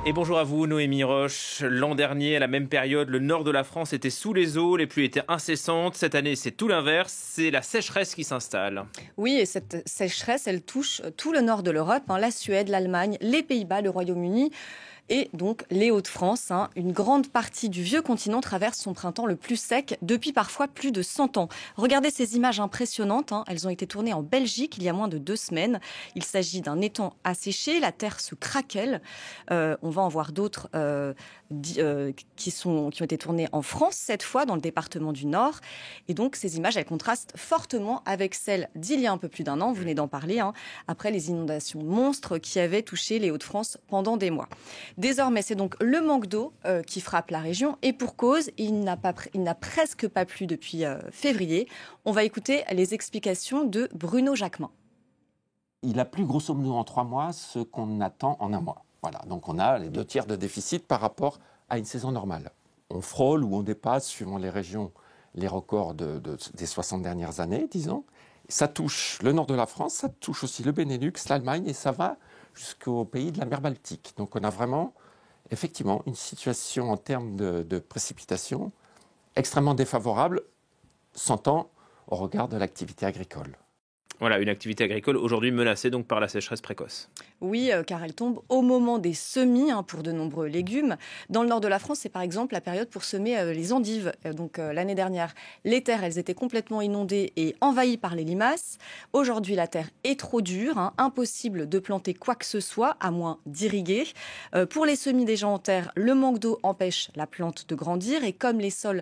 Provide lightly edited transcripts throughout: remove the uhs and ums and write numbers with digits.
Et bonjour à vous, Noémie Roche. L'an dernier, à la même période, le nord de la France était sous les eaux, les pluies étaient incessantes. Cette année, c'est tout l'inverse, c'est la sécheresse qui s'installe. Oui, et cette sécheresse, elle touche tout le nord de l'Europe, la Suède, l'Allemagne, les Pays-Bas, le Royaume-Uni et donc les Hauts-de-France. Une grande partie du vieux continent traverse son printemps le plus sec depuis parfois plus de 100 ans. Regardez ces images impressionnantes. Elles ont été tournées en Belgique il y a moins de 2 semaines. Il s'agit d'un étang asséché, la terre se craquelle. On va en voir d'autres qui ont été tournées en France, cette fois dans le département du Nord. Et donc ces images, elles contrastent fortement avec celles d'il y a un peu plus d'1 an, vous venez d'en parler, après les inondations monstres qui avaient touché les Hauts-de-France pendant des mois. Désormais, c'est donc le manque d'eau qui frappe la région et pour cause, il n'a presque pas plu depuis février. On va écouter les explications de Bruno Jacquemin. Il a plu grosso modo en 3 mois ce qu'on attend en 1 mois. Voilà, donc on a les 2/3 de déficit par rapport à une saison normale. On frôle ou on dépasse, suivant les régions, les records des 60 dernières années, disons. Ça touche le nord de la France, ça touche aussi le Benelux, l'Allemagne et ça va jusqu'aux pays de la mer Baltique. Donc on a vraiment, effectivement, une situation en termes de précipitations extrêmement défavorable, s'entend au regard de l'activité agricole. Voilà, une activité agricole aujourd'hui menacée donc par la sécheresse précoce. Oui, car elle tombe au moment des semis pour de nombreux légumes. Dans le nord de la France, c'est par exemple la période pour semer les endives. L'année dernière, les terres, elles étaient complètement inondées et envahies par les limaces. Aujourd'hui, la terre est trop dure, impossible de planter quoi que ce soit, à moins d'irriguer. Pour les semis déjà en terre, le manque d'eau empêche la plante de grandir et comme les sols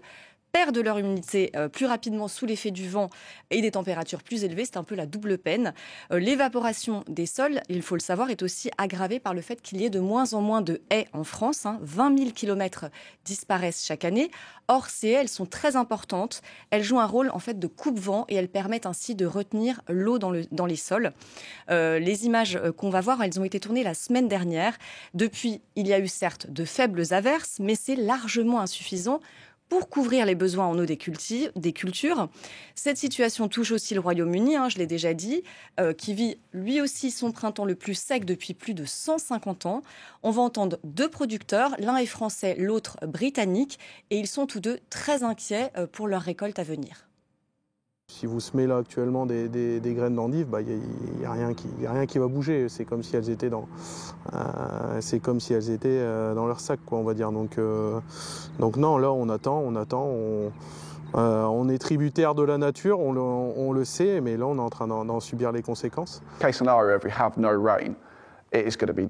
perdent leur humidité plus rapidement sous l'effet du vent et des températures plus élevées, c'est un peu la double peine. L'évaporation des sols, il faut le savoir, est aussi aggravée par le fait qu'il y ait de moins en moins de haies en France. 20 000 kilomètres disparaissent chaque année. Or, ces haies, elles sont très importantes. Elles jouent un rôle en fait de coupe-vent et elles permettent ainsi de retenir l'eau dans les sols. Les images qu'on va voir, elles ont été tournées la semaine dernière. Depuis, il y a eu certes de faibles averses, mais c'est largement insuffisant pour couvrir les besoins en eau des cultures. Cette situation touche aussi le Royaume-Uni, je l'ai déjà dit, qui vit lui aussi son printemps le plus sec depuis plus de 150 ans. On va entendre 2 producteurs, l'un est français, l'autre britannique, et ils sont tous 2 très inquiets pour leur récolte à venir. Si vous semez là actuellement des graines d'endives, y a rien qui va bouger. C'est comme si elles étaient dans leur sac, quoi, on va dire. Donc non, là on attend. On est tributaire de la nature, on le sait, mais là on est en train d'en subir les conséquences. Case scenario, if we have no rain, it is going to be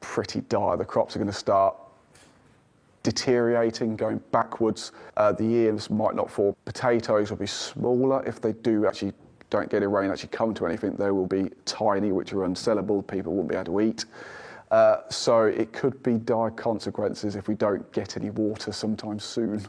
pretty dire. The crops are going to start deteriorating, going backwards. The yields might not fall. Potatoes will be smaller if they don't get a rain, actually come to anything. They will be tiny, which are unsellable. People won't be able to eat. So it could be dire consequences if we don't get any water sometime soon.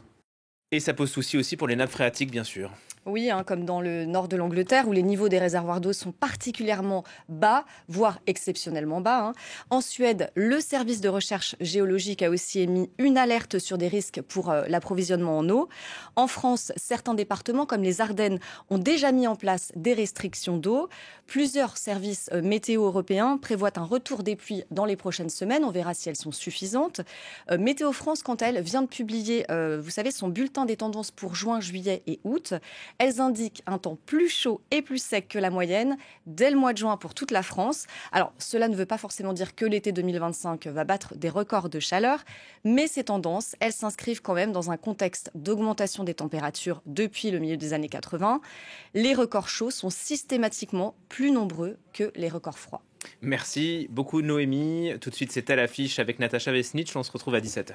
Et ça pose souci aussi pour les nappes phréatiques, bien sûr. Oui, comme dans le nord de l'Angleterre, où les niveaux des réservoirs d'eau sont particulièrement bas, voire exceptionnellement bas. En Suède, le service de recherche géologique a aussi émis une alerte sur des risques pour l'approvisionnement en eau. En France, certains départements, comme les Ardennes, ont déjà mis en place des restrictions d'eau. Plusieurs services météo européens prévoient un retour des pluies dans les prochaines semaines. On verra si elles sont suffisantes. Météo France, quant à elle, vient de publier, vous savez, son bulletin des tendances pour juin, juillet et août. Elles indiquent un temps plus chaud et plus sec que la moyenne dès le mois de juin pour toute la France. Alors, cela ne veut pas forcément dire que l'été 2025 va battre des records de chaleur, mais ces tendances, elles s'inscrivent quand même dans un contexte d'augmentation des températures depuis le milieu des années 80. Les records chauds sont systématiquement plus nombreux que les records froids. Merci beaucoup Noémie. Tout de suite, c'est à l'affiche avec Natacha Vesnitch. On se retrouve à 17h.